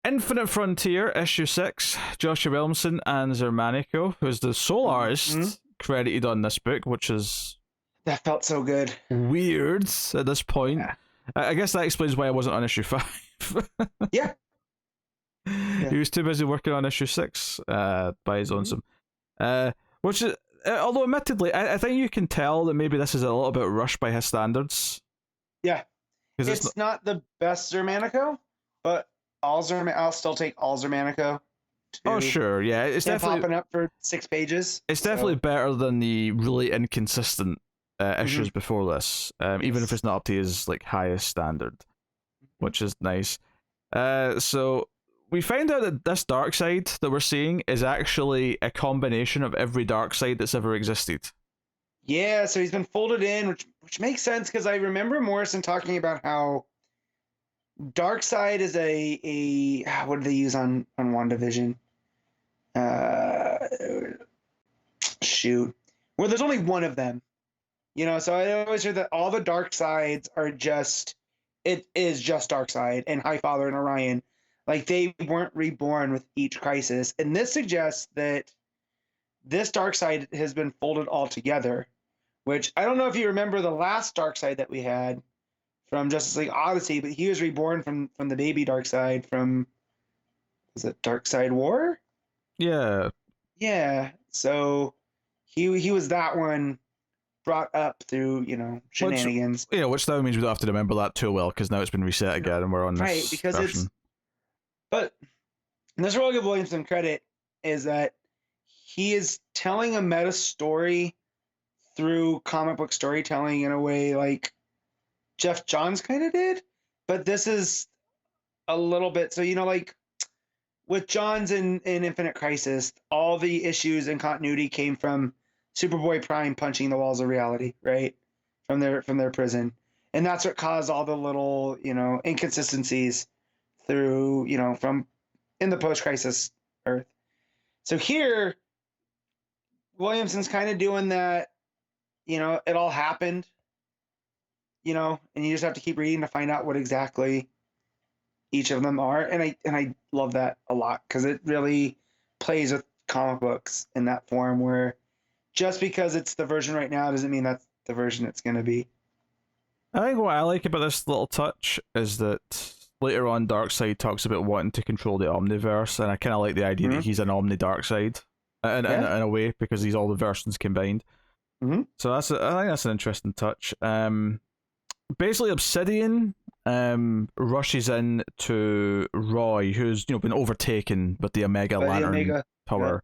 Infinite Frontier, issue 6, Joshua Williamson and Zermanico, who's the sole artist credited on this book, which is That felt so good. weird at this point. Yeah. I guess that explains why I wasn't on issue 5. Yeah. He was too busy working on issue 6 by his lonesome. Which is, although admittedly, I think you can tell that maybe this is a little bit rushed by his standards. Yeah. Because It's not the best Zermanico, but I'll still take all Zermanico. Oh sure, yeah, it's definitely popping up for 6 pages. It's definitely better than the really inconsistent issues before this, even if it's not up to his like highest standard, which is nice. So we find out that this dark side that we're seeing is actually a combination of every dark side that's ever existed. Yeah, so he's been folded in, which makes sense because I remember Morrison talking about how Darkseid is a what do they use on WandaVision? Shoot. Well, there's only one of them. So I always hear that all the dark sides are just Darkseid and Highfather and Orion. Like they weren't reborn with each crisis. And this suggests that this Darkseid has been folded all together, which I don't know if you remember the last Darkseid that we had from Justice League Odyssey, but he was reborn from the baby Darkseid from, was it Darkseid War? Yeah. Yeah. So he was that one brought up through, shenanigans. Which now means we don't have to remember that too well because now it's been reset again and we're on this right, because version. But this will give Williamson credit is that he is telling a meta story through comic book storytelling in a way like Jeff Johns kind of did, but this is a little bit so like with Johns in Infinite Crisis, all the issues and continuity came from Superboy Prime punching the walls of reality, right? From their prison. And that's what caused all the little, inconsistencies through, from in the post-crisis Earth. So here, Williamson's kind of doing that, it all happened, and you just have to keep reading to find out what exactly each of them are. And I love that a lot because it really plays with comic books in that form where just because it's the version right now doesn't mean that's the version it's going to be. I think what I like about this little touch is that later on Darkseid talks about wanting to control the Omniverse, and I kind of like the idea that he's an Omni-Darkseid in a way because he's all the versions combined. So I think that's an interesting touch. Basically, Obsidian rushes in to Roy, who's been overtaken with the Omega Lantern power,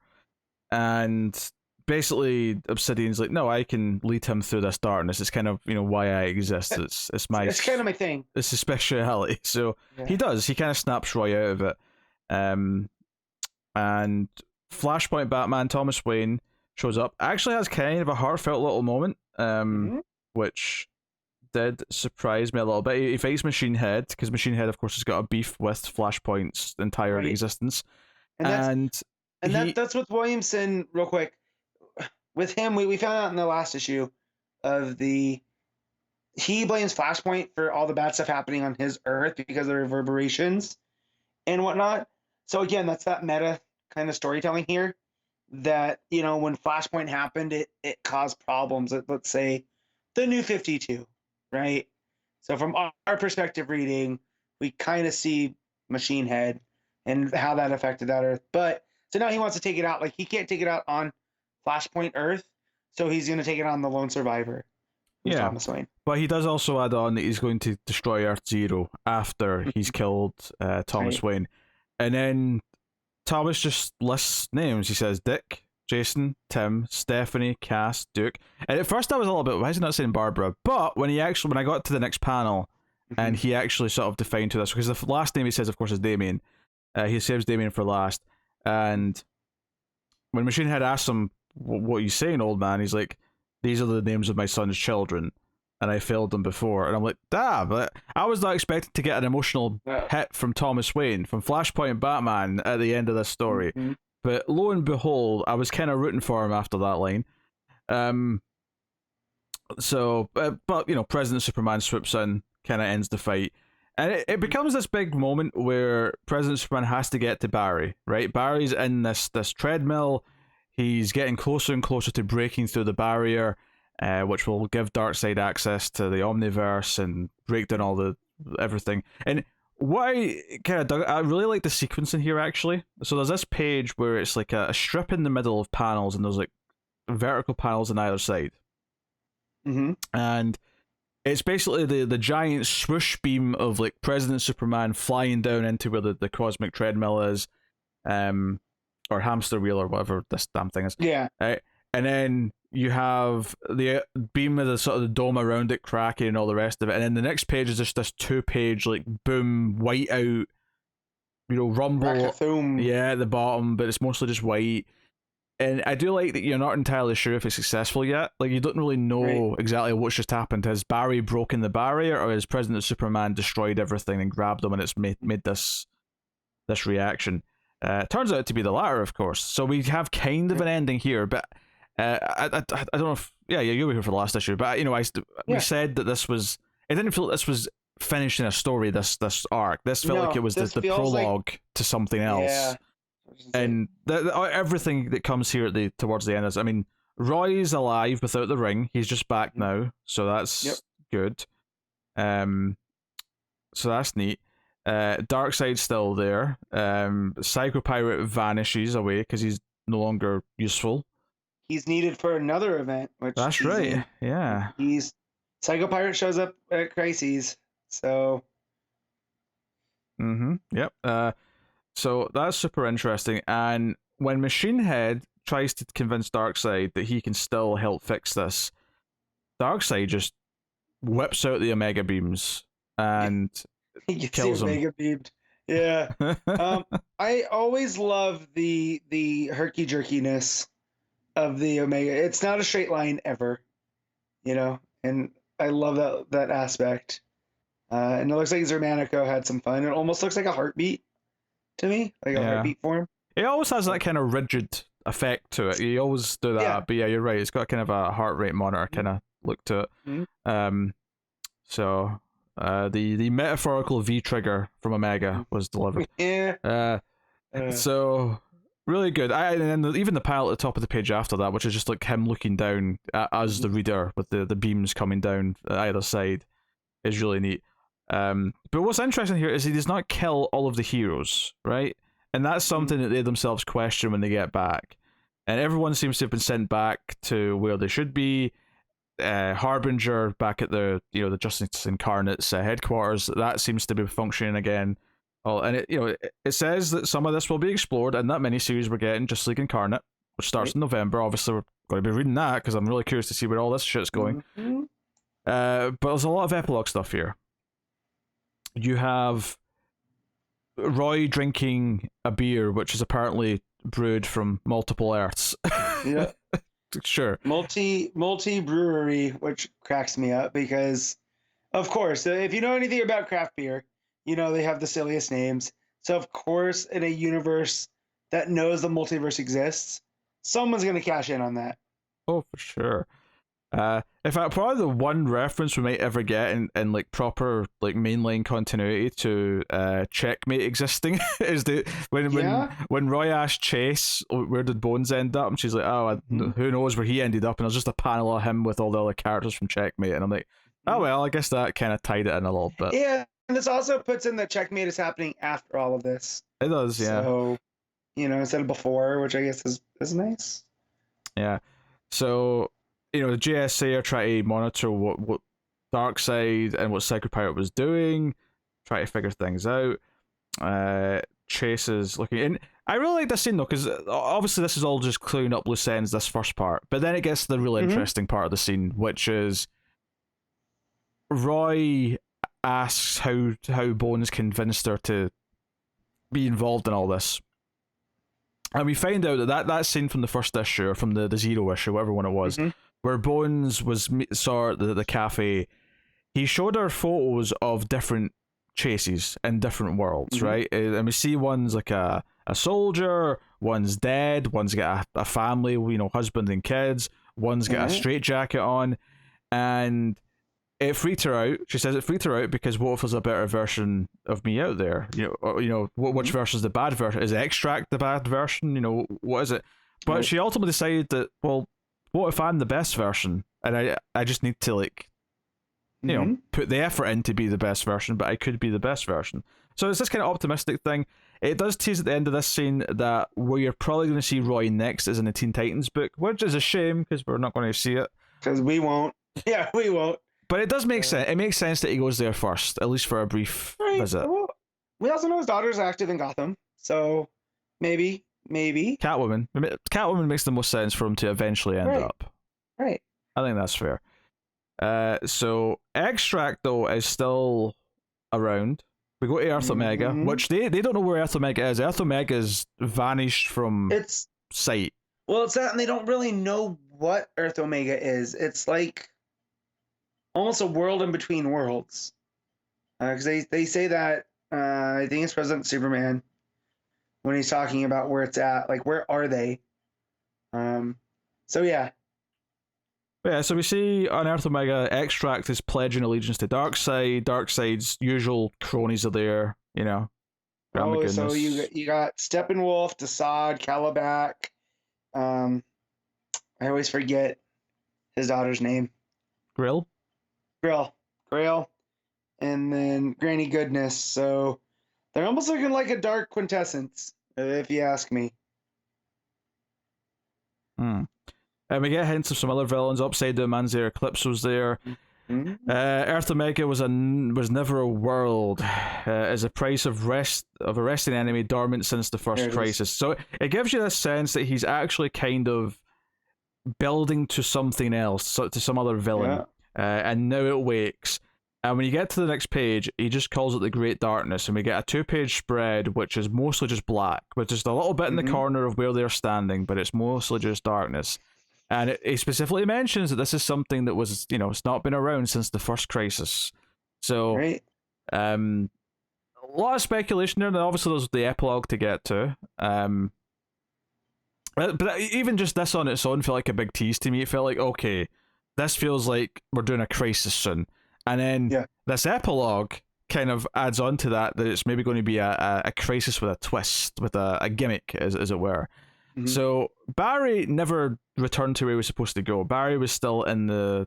and basically Obsidian's like, no, I can lead him through this darkness. It's kind of why I exist. It's kind of my thing. It's his speciality. So he does. He kind of snaps Roy out of it. And Flashpoint Batman Thomas Wayne shows up. Actually has kind of a heartfelt little moment, which did surprise me a little bit. He fights Machine Head because Machine Head, of course, has got a beef with Flashpoint's entire existence. And that's with Williamson, real quick. With him, we found out in the last issue of he blames Flashpoint for all the bad stuff happening on his Earth because of the reverberations and whatnot. So again, that's that meta kind of storytelling here that, when Flashpoint happened, it caused problems at, let's say, the New 52, right? So from our perspective reading, we kind of see Machine Head and how that affected that Earth. But so now he wants to take it out. Like, he can't take it out on Flashpoint Earth, so he's going to take it on the lone survivor, Thomas Wayne. But he does also add on that he's going to destroy Earth Zero after he's killed Thomas Wayne. And then Thomas just lists names. He says Dick, Jason, Tim, Stephanie, Cass, Duke. And at first I was a little bit, why is he not saying Barbara? But when I got to the next panel, and he actually sort of defined who this, because the last name he says, of course, is Damien. He saves Damien for last. And when Machine Head asks him, what are you saying, old man? He's like, these are the names of my son's children, and I failed them before. And I'm like, damn, I was not expecting to get an emotional hit from Thomas Wayne, from Flashpoint Batman at the end of this story. But lo and behold, I was kind of rooting for him after that line. But President Superman swoops in, kind of ends the fight. And it becomes this big moment where President Superman has to get to Barry, right? Barry's in this treadmill. He's getting closer and closer to breaking through the barrier, which will give Darkseid access to the Omniverse and break down all the everything. And what I kind of dug, I really like the sequence in here actually. So there's this page where it's like a strip in the middle of panels, and there's like vertical panels on either side. Mm-hmm. And it's basically the giant swoosh beam of like President Superman flying down into where the cosmic treadmill is, or hamster wheel or whatever this damn thing is. Yeah. Right? And then you have the beam of the sort of the dome around it cracking and all the rest of it. And then the next page is just this 2-page like boom white out, rumble. Rackathum. Yeah, at the bottom, but it's mostly just white. And I do like that you're not entirely sure if it's successful yet. Like, you don't really know exactly what's just happened. Has Barry broken the barrier, or has President Superman destroyed everything and grabbed them, and it's made this reaction? Turns out to be the latter, of course. So we have kind of an ending here, but I don't know if you were here for the last issue, but we said that this was. It didn't feel that this was finishing a story. This arc. This felt like it was the prologue to something else. Yeah. And everything that comes here towards the end is, I mean, Roy's alive without the ring. He's just back now, so that's good. So that's neat. Darkseid's still there. Psycho Pirate vanishes away because he's no longer useful. He's needed for another event, which that's right. Yeah. Psycho Pirate shows up at Crises, so. Yep. So that's super interesting. And when Machine Head tries to convince Darkseid that he can still help fix this, Darkseid just whips out the Omega beams and kills him. Omega beamed. Yeah. I always love the herky jerkiness of the Omega. It's not a straight line ever, and I love that aspect. And it looks like Zermanico had some fun. It almost looks like a heartbeat to me, like a heartbeat form. It always has that kind of rigid effect to it. You always do that, but yeah, you're right. It's got kind of a heart rate monitor kind of look to it. Mm-hmm. So the metaphorical V trigger from Omega was delivered. So really good. And then even the panel at the top of the page after that, which is just like him looking down at us, the reader, with the beams coming down either side, is really neat. But what's interesting here is he does not kill all of the heroes, right? And that's something that they themselves question when they get back. And everyone seems to have been sent back to where they should be. Harbinger back at the the Justice Incarnate's headquarters. That seems to be functioning again. And it says that some of this will be explored in that miniseries we're getting, Justice League Incarnate, which starts in November. Obviously, we're going to be reading that because I'm really curious to see where all this shit's going. Mm-hmm. But there's a lot of epilogue stuff here. You have Roy drinking a beer, which is apparently brewed from multiple Earths. Yeah. Sure. Multi brewery, which cracks me up because, of course, if you know anything about craft beer, they have the silliest names. So, of course, in a universe that knows the multiverse exists, someone's going to cash in on that. Oh, for sure. In fact, probably the one reference we might ever get in like proper like mainline continuity to Checkmate existing is when Roy asked Chase where did Bones end up, and she's like, who knows where he ended up, and there's just a panel of him with all the other characters from Checkmate, and I'm like, oh well, I guess that kind of tied it in a little bit. Yeah, and this also puts in that Checkmate is happening after all of this. It does, yeah. So instead of before, which I guess is nice. Yeah. So the JSA are trying to monitor what Darkseid and what Psycho Pirate was doing, try to figure things out. Chase is looking in. I really like this scene though, because obviously this is all just clearing up loose ends, this first part, but then it gets to the really interesting part of the scene, which is Roy asks how Bones convinced her to be involved in all this. And we find out that scene from the first issue, or from the Zero issue, whatever one it was, where Bones saw the cafe, he showed her photos of different Chases in different worlds, right? And we see one's like a soldier, one's dead, one's got a family, husband and kids, one's got a straitjacket on, and it freaked her out. She says it freaked her out because what if there's a better version of me out there? Which version is the bad version? Is Extract the bad version? What is it? But she ultimately decided that, well, what if I'm the best version, and I just need to put the effort in to be the best version, but I could be the best version. So it's this kind of optimistic thing. It does tease at the end of this scene that where you're probably going to see Roy next is in the Teen Titans book, which is a shame because we're not going to see it. Because we won't. Yeah, we won't. But it does make sense. It makes sense that he goes there first, at least for a brief visit. Well, we also know his daughter's active in Gotham, so maybe. Catwoman makes the most sense for him to eventually end up. Right. I think that's fair. So Extract though is still around. We go to Earth Omega, which they don't know where Earth Omega is. Earth Omega's vanished from sight. Well, it's that, and they don't really know what Earth Omega is. It's like almost a world in between worlds. Because they say that, I think it's President Superman, when he's talking about where it's at, like, where are they? So yeah. Yeah, so we see on Earth Omega, Extract is pledging allegiance to Darkseid. Darkseid's usual cronies are there, So you got Steppenwolf, Desaad, Calabac. I always forget his daughter's name. Grail, and then Granny Goodness. So they're almost looking like a dark quintessence, if you ask me. And we get hints of some other villains. Upside Down Man's there. Eclipso's there. Earth Omega was never a world, as a price of arresting an enemy dormant since the first crisis. So it gives you this sense that he's actually kind of building to something else, to some other villain, and now it wakes. And when you get to the next page, he just calls it the Great Darkness, and we get a 2-page spread which is mostly just black, with just a little bit in the corner of where they're standing, but it's mostly just darkness. And he specifically mentions that this is something that was, it's not been around since the first crisis. So, a lot of speculation there, and obviously there's the epilogue to get to. But even just this on its own felt like a big tease to me. It felt like, okay, this feels like we're doing a crisis soon. And then this epilogue kind of adds on to that it's maybe going to be a crisis with a twist, with a gimmick, as it were. So Barry never returned to where he was supposed to go. Barry was still in the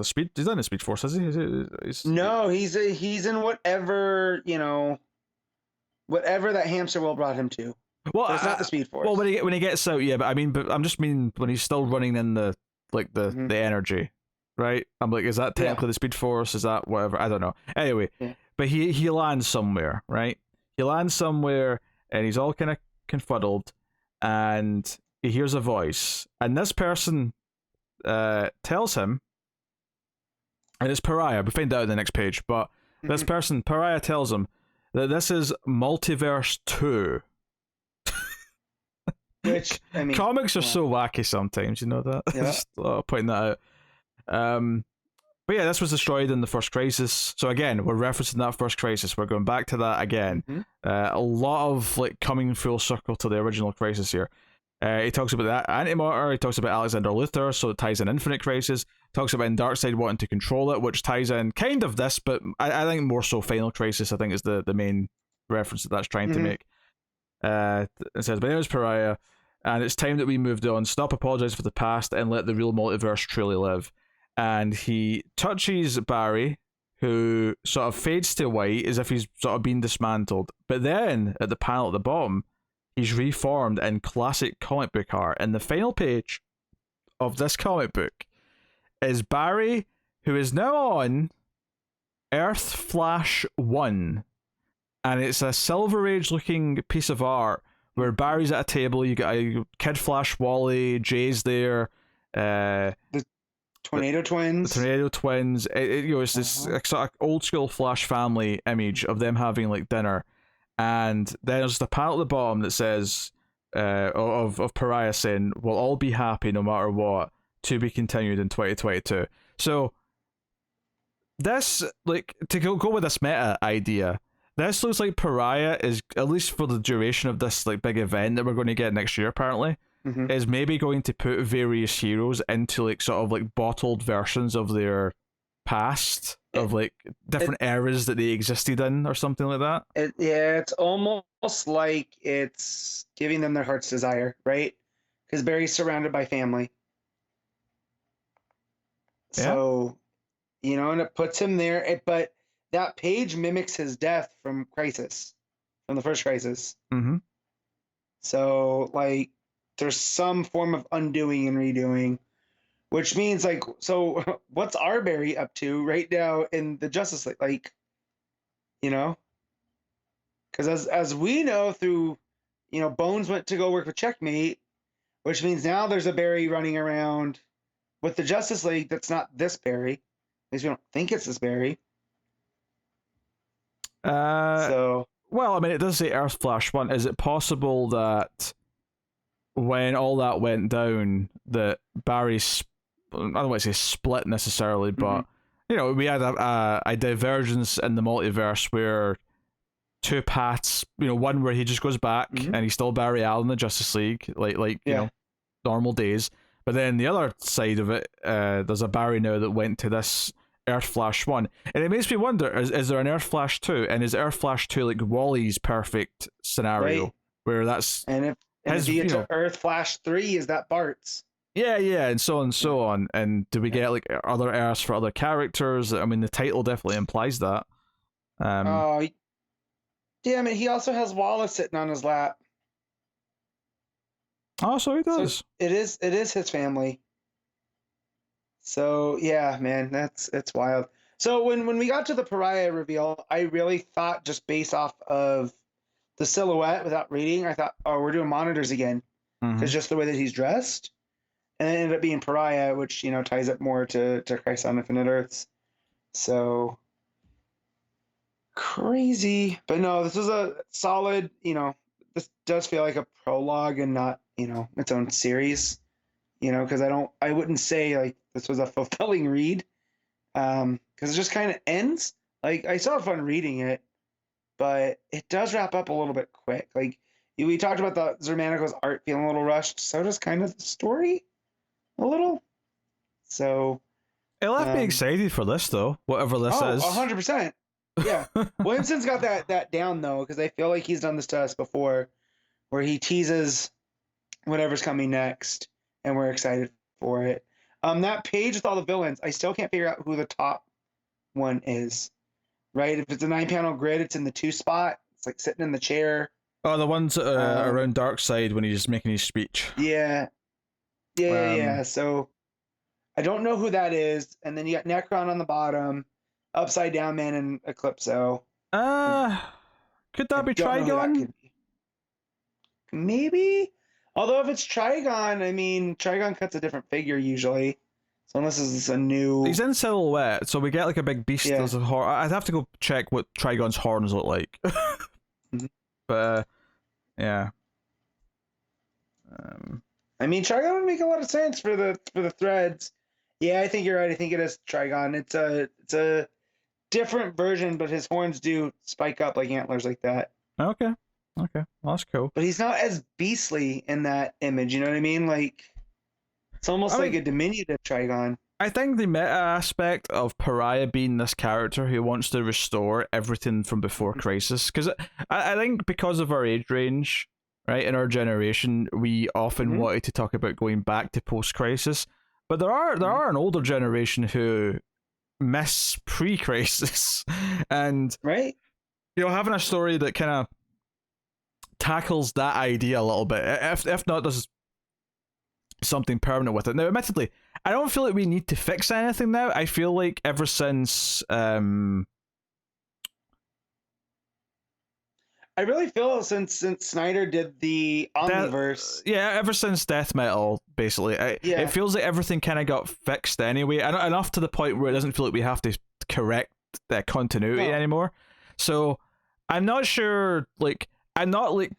speed. He's not in the Speed Force, is he? No, he's in whatever whatever that hamster wheel brought him to. Well, so it's not the Speed Force. Well, when he gets out, yeah. But I'm just mean when he's still running in the energy, right? I'm like, is that technically the Speed Force? Is that whatever? I don't know. Anyway, but he lands somewhere, right? He lands somewhere. And he's all kind of confuddled, and he hears a voice, and this person tells him, and it's Pariah. We find out in the next page, but this person, Pariah, tells him that this is Multiverse 2. Which, I mean, comics are so wacky sometimes, you know that? Yeah. Just pointing that out. But yeah, this was destroyed in the first crisis. So again, we're referencing that first crisis. We're going back to that again. A lot of coming full circle to the original crisis here. He talks about that Antimatter. He talks about Alexander Luthor, so it ties in Infinite Crisis. Talks about Darkseid wanting to control it, which ties in kind of this, but I think more so Final Crisis. I think is the main reference that's trying to make. It says, "My name is Pariah, and it's time that we moved on. Stop apologizing for the past and let the real multiverse truly live." And he touches Barry, who sort of fades to white as if he's sort of been dismantled. But then, at the panel at the bottom, he's reformed in classic comic book art. And the final page of this comic book is Barry, who is now on Earth Flash 1. And it's a Silver Age looking piece of art where Barry's at a table. You got a Kid Flash Wally, Jay's there, Tornado Twins. The Tornado Twins. It's this sort of old school Flash family image of them having dinner, and then there's the panel at the bottom that says, of Pariah saying, "We'll all be happy no matter what. To be continued in 2022." So this, to go with this meta idea, this looks like Pariah is, at least for the duration of this big event that we're going to get next year, apparently, Mm-hmm. is maybe going to put various heroes into like sort of like bottled versions of their past, of like different eras that they existed in or something like that. Yeah, it's almost like it's giving them their heart's desire, right? Because Barry's surrounded by family. Yeah. So, and it puts him there. But that page mimics his death from Crisis, from the first Crisis. Mm-hmm. So, like, there's some form of undoing and redoing, which means, like, so what's our Barry up to right now in the Justice League? Like, because as we know through, Bones went to go work with Checkmate, which means now there's a Barry running around with the Justice League that's not this Barry. At least we don't think it's this Barry. Well, I mean, it does say Earth Flash 1. Is it possible that when all that went down, that Barry's, I don't want to say split necessarily, but, we had a divergence in the multiverse where two paths, one where he just goes back and he's still Barry Allen in the Justice League, like normal days. But then the other side of it, there's a Barry now that went to this Earth Flash 1. And it makes me wonder, is there an Earth Flash 2? And is Earth Flash 2 like Wally's perfect scenario? Right. Where that's... And if you get to Earth Flash 3, is that Bart's? Yeah, and so on and so on. And do we get like other Earths for other characters? I mean, the title definitely implies that. Oh, damn it. He also has Wallace sitting on his lap. Oh, so he does. So it is his family. So yeah, man, it's wild. So when we got to the Pariah reveal, I really thought, just based off of the silhouette without reading, I thought, oh, we're doing Monitors again, because just the way that he's dressed, and it ended up being Pariah, which ties up more to Crisis on Infinite Earths. So crazy, but no, this was a solid. This does feel like a prologue and not its own series. Because I wouldn't say like this was a fulfilling read, because it just kind of ends. Like, I still had fun reading it, but it does wrap up a little bit quick. Like, we talked about the Zermanico's art feeling a little rushed, so does kind of the story a little. So it left me excited for this though, whatever this is. 100%. Yeah, Williamson's got that down though, because I feel like he's done this to us before, where he teases whatever's coming next, and we're excited for it. That page with all the villains, I still can't figure out who the top one is. Right? If it's a 9-panel grid, it's in the 2 spot. It's like sitting in the chair. Oh, the ones around Darkseid when he's making his speech. Yeah. Yeah. So I don't know who that is. And then you got Necron on the bottom, Upside Down Man, and Eclipso. Could that be Trigon? Maybe. Although if it's Trigon, I mean, Trigon cuts a different figure usually. So unless this is a new... He's in silhouette, so we get like a big beast. Yeah. There's a horn. I'd have to go check what Trigon's horns look like. But, yeah. I mean, Trigon would make a lot of sense for the threads. Yeah, I think you're right. I think it is Trigon. It's a different version, but his horns do spike up like antlers like that. Okay. Well, that's cool. But he's not as beastly in that image, you know what I mean? Like, it's almost like a diminutive Trigon. I think the meta aspect of Pariah being this character who wants to restore everything from before Crisis, because I think because of our age range, right, in our generation, we often wanted to talk about going back to post-Crisis, but there are an older generation who miss pre-Crisis, and right, having a story that kind of tackles that idea a little bit, if not does something permanent with it. Now, admittedly, I don't feel like we need to fix anything now. I feel like ever since I really feel since Snyder did the Omniverse, ever since Death Metal, basically, it feels like everything kind of got fixed anyway, enough to the point where it doesn't feel like we have to correct the continuity anymore. So I'm not sure, like, I'm not like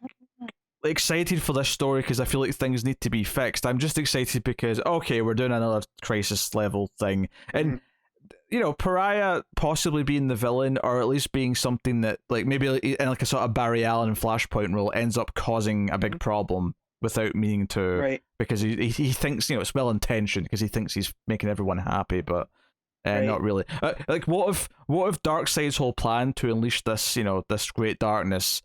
excited for this story because I feel like things need to be fixed. I'm just excited because, okay, we're doing another Crisis level thing, and Pariah possibly being the villain, or at least being something that, like, maybe in like a sort of Barry Allen Flashpoint role ends up causing a big problem without meaning to, Right. because he thinks, you know, it's well intentioned because he thinks he's making everyone happy, but not really. Like, what if Darkseid's whole plan to unleash this, you know, this great darkness,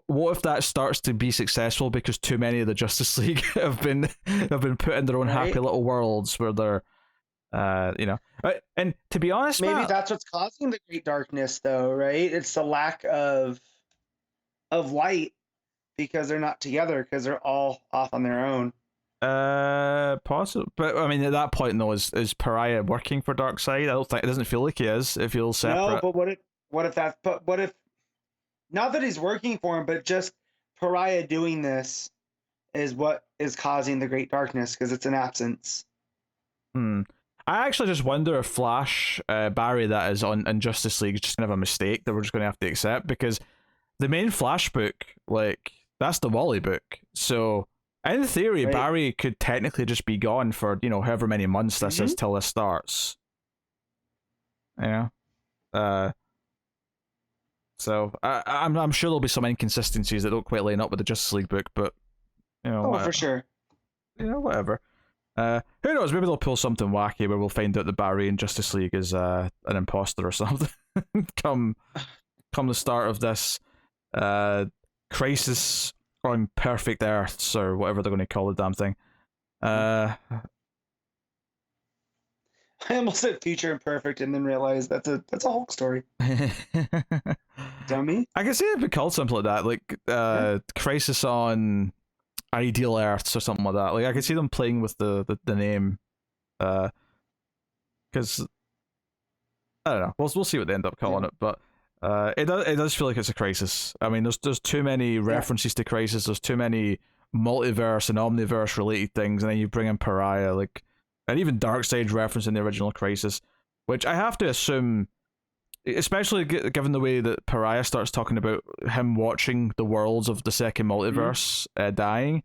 what if that starts to be successful because too many of the Justice League have been put in their own happy little worlds where they're, you know, and to be honest, maybe Matt, that's what's causing the great darkness, though, right? It's the lack of light because they're not together because they're all off on their own. Possible, but I mean, at that point, though, is Pariah working for Darkseid? I don't think, it doesn't feel like he is. It feels separate. No, but what if not that he's working for him, but just Pariah doing this is what is causing the great darkness because it's an absence. I actually just wonder if Flash, Barry, that is on Justice League, is just kind of a mistake that we're just going to have to accept, because the main Flash book, like, that's the Wally book. So in theory, Barry could technically just be gone for, you know, however many months this is till this starts. Yeah. So I'm sure there'll be some inconsistencies that don't quite line up with the Justice League book, but, you know, for sure. You know, whatever. Who knows? Maybe they'll pull something wacky where we'll find out that Barry in Justice League is an imposter or something. come the start of this crisis on Perfect Earths, or whatever they're going to call the damn thing. I almost said Future Imperfect and then realized that's a Hulk story. Dummy. I can see it be called something like that, like Crisis on Ideal Earths or something like that. Like, I could see them playing with the name, because I don't know. We'll see what they end up calling it, but it does feel like it's a crisis. I mean, there's too many references to Crisis. There's too many multiverse and omniverse related things, and then you bring in Pariah, like, and even Darkseid referencing the original Crisis, which I have to assume, especially given the way that Pariah starts talking about him watching the worlds of the second multiverse dying,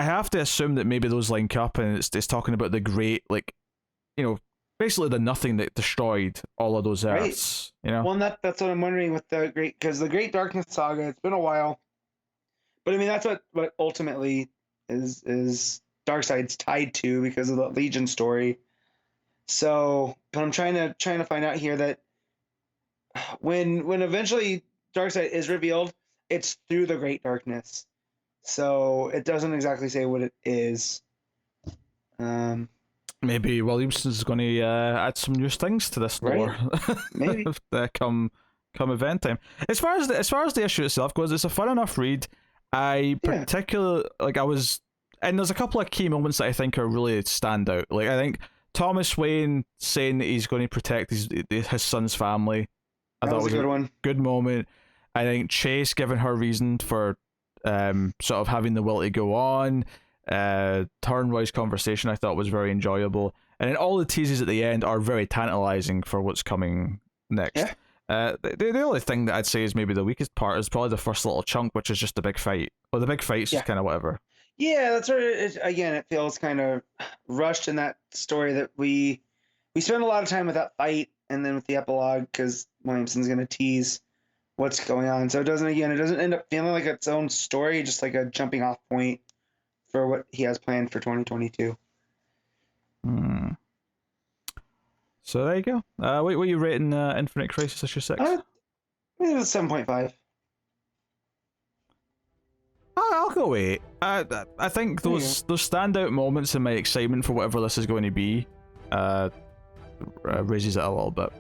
I have to assume that maybe those link up, and it's talking about the great, like, you know, basically the nothing that destroyed all of those Earths. You know. Well, and that's what I'm wondering with the Great Darkness saga. It's been a while, but I mean that's what ultimately is Darkseid's tied to because of the Legion story. So, but I'm trying to find out here that when eventually Darkseid is revealed, it's through the Great Darkness. So it doesn't exactly say what it is. Maybe Williamson's going to add some new things to this lore. Maybe come event time. As far as the issue itself goes, it's a fun enough read. I particularly and there's a couple of key moments that I think are really stand out. Like, I think Thomas Wayne saying that he's going to protect his son's family. I thought was a good one. Good moment. I think Chase giving her reason for sort of having the will to go on. Turnroy's conversation I thought was very enjoyable, and then all the teases at the end are very tantalizing for what's coming next. The only thing that I'd say is maybe the weakest part is probably the first little chunk, which is just the big fight. Well, the big fight's just kind of whatever. Yeah, that's where it feels kind of rushed in that story that we spend a lot of time with that fight and then with the epilogue because Williamson's going to tease what's going on. So it doesn't end up feeling like its own story, just like a jumping off point for what he has planned for 2022. So there you go. What are you rating Infinite Crisis issue 6? It was 7.5. I'll go 8. I think those standout moments in my excitement for whatever this is going to be raises it a little bit.